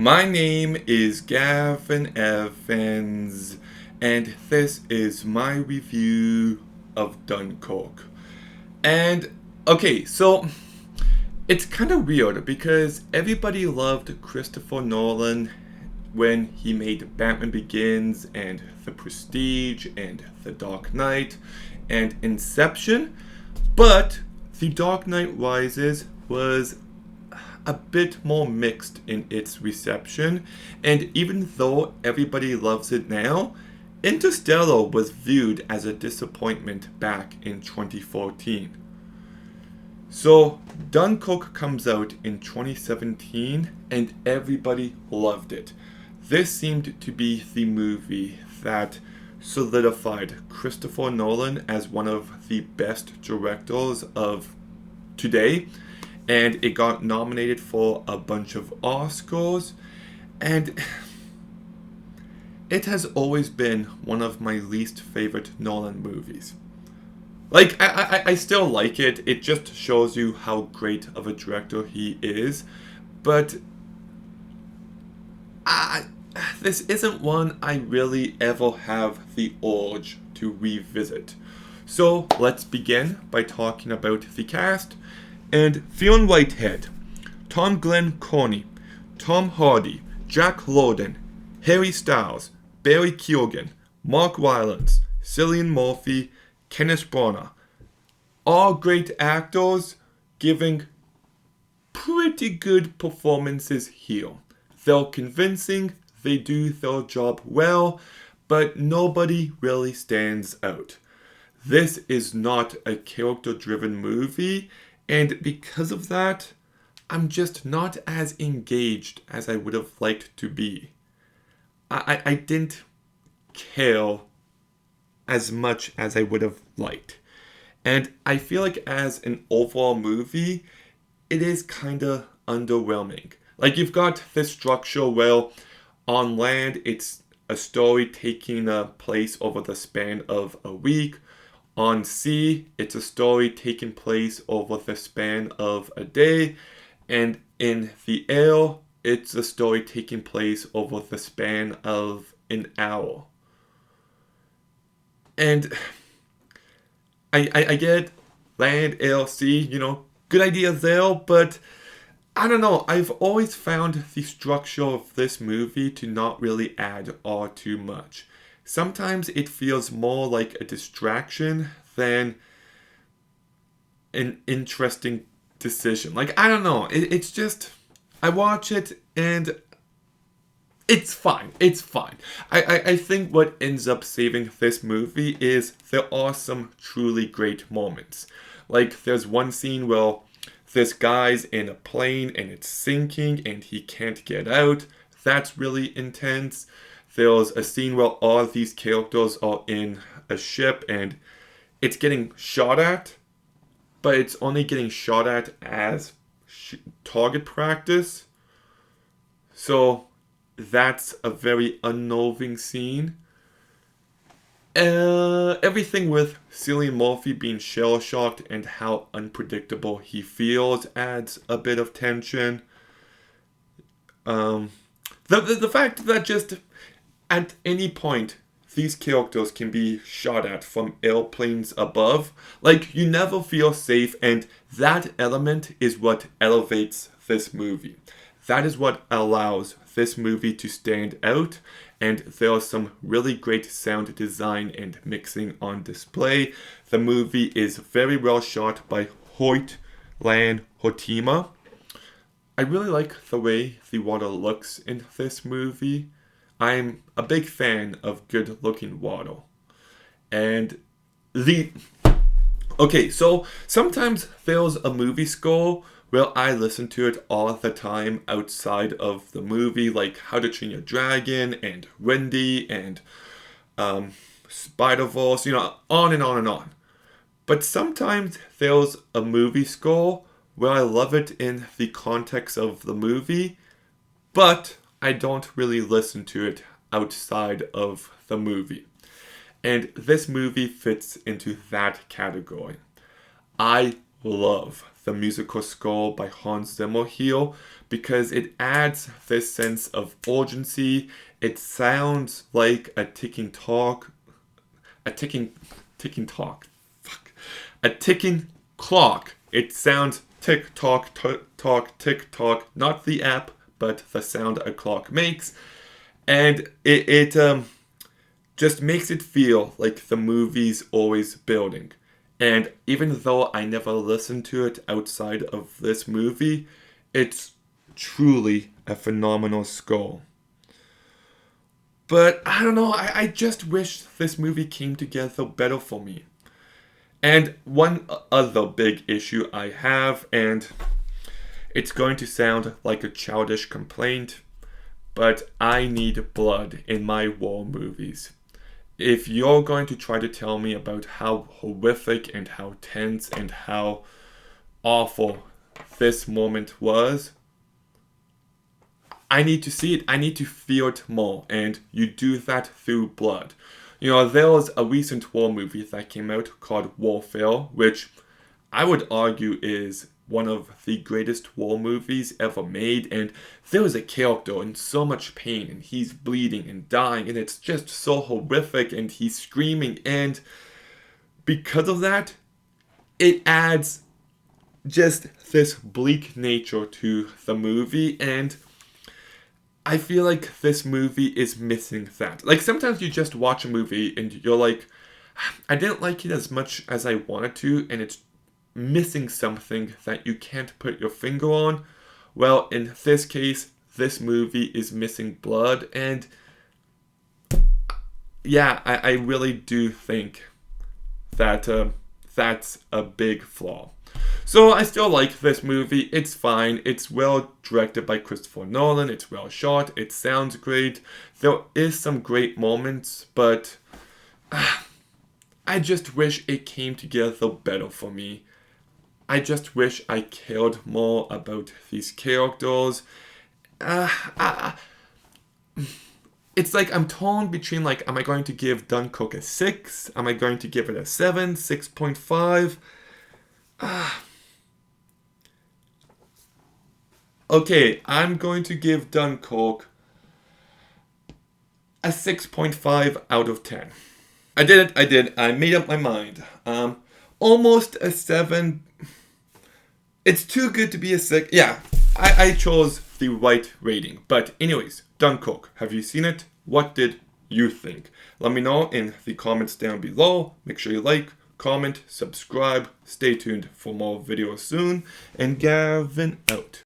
My name is Gavin Evans, and this is my review of Dunkirk. And okay, so it's kind of weird because everybody loved Christopher Nolan when he made Batman Begins and The Prestige and The Dark Knight and Inception, but The Dark Knight Rises was a bit more mixed in its reception, and even though everybody loves it now, Interstellar was viewed as a disappointment back in 2014. So, Dunkirk comes out in 2017 and everybody loved it. This seemed to be the movie that solidified Christopher Nolan as one of the best directors of today, and it got nominated for a bunch of Oscars, and it has always been one of my least favorite Nolan movies. Like, I still like it. It just shows you how great of a director he is. But I, this isn't one I really ever have the urge to revisit. So let's begin by talking about the cast. And Fionn Whitehead, Tom Glynn-Carney, Tom Hardy, Jack Lowden, Harry Styles, Barry Keoghan, Mark Rylance, Cillian Murphy, Kenneth Branagh. All great actors giving pretty good performances here. They're convincing, they do their job well, but nobody really stands out. This is not a character-driven movie, and because of that, I'm just not as engaged as I would have liked to be. I didn't care as much as I would have liked. And I feel like as an overall movie, it is kind of underwhelming. Like, you've got this structure where on land, it's a story taking place over the span of a week. On sea, it's a story taking place over the span of a day. And in the air, it's a story taking place over the span of an hour. And I get land, air, sea, good ideas there, but I don't know. I've always found the structure of this movie to not really add all too much. Sometimes it feels more like a distraction than an interesting decision. Like, I don't know. It's just, I watch it and it's fine. It's fine. I think what ends up saving this movie is there are some truly great moments. Like, there's one scene where this guy's in a plane and it's sinking and he can't get out. That's really intense. There's a scene where all these characters are in a ship and it's getting shot at, but it's only getting shot at as target practice. So that's a very unnerving scene. Everything with Cillian Murphy being shell-shocked and how unpredictable he feels adds a bit of tension. The fact that just at any point these characters can be shot at from airplanes above, like, you never feel safe, and that element is what elevates this movie. That is what allows this movie to stand out, and there is some really great sound design and mixing on display. The movie is very well shot by Hoyt Lan Hotima. I really like the way the water looks in this movie. I'm a big fan of good looking water. And so sometimes there's a movie score where I listen to it all the time outside of the movie, like How to Train Your Dragon and Wendy and Spider-Verse, on and on and on. But sometimes there's a movie score where I love it in the context of the movie, but I don't really listen to it outside of the movie. And this movie fits into that category. I love the musical score by Hans Zimmer here, because it adds this sense of urgency. It sounds like a ticking clock. It sounds tick tock, tick tock, not the app, but the sound a clock makes. And it just makes it feel like the movie's always building. And even though I never listened to it outside of this movie, it's truly a phenomenal score. But I don't know, I just wish this movie came together better for me. And one other big issue I have, and it's going to sound like a childish complaint, but I need blood in my war movies. If you're going to try to tell me about how horrific and how tense and how awful this moment was, I need to see it. I need to feel it more. And you do that through blood. You know, there was a recent war movie that came out called Warfare, which I would argue is one of the greatest war movies ever made. And there was a character in so much pain, and he's bleeding and dying, and it's just so horrific, and he's screaming. And because of that, it adds just this bleak nature to the movie. And I feel like this movie is missing that. Like, sometimes you just watch a movie and you're like, I didn't like it as much as I wanted to, and it's missing something that you can't put your finger on. Well, in this case, this movie is missing blood, and yeah, I really do think that that's a big flaw. So I still like this movie. It's fine. It's well directed by Christopher Nolan. It's well shot. It sounds great. There is some great moments, but I just wish it came together better for me. I just wish I cared more about these characters. It's like I'm torn between, like, am I going to give Dunkirk a 6? Am I going to give it a 7? 6.5? Okay, I'm going to give Dunkirk a 6.5 out of 10. I did it. I made up my mind. Almost a 7. It's too good to be a 6. Yeah, I chose the right rating. But anyways, Dunkirk. Have you seen it? What did you think? Let me know in the comments down below. Make sure you like, comment, subscribe. Stay tuned for more videos soon. And Gavin out.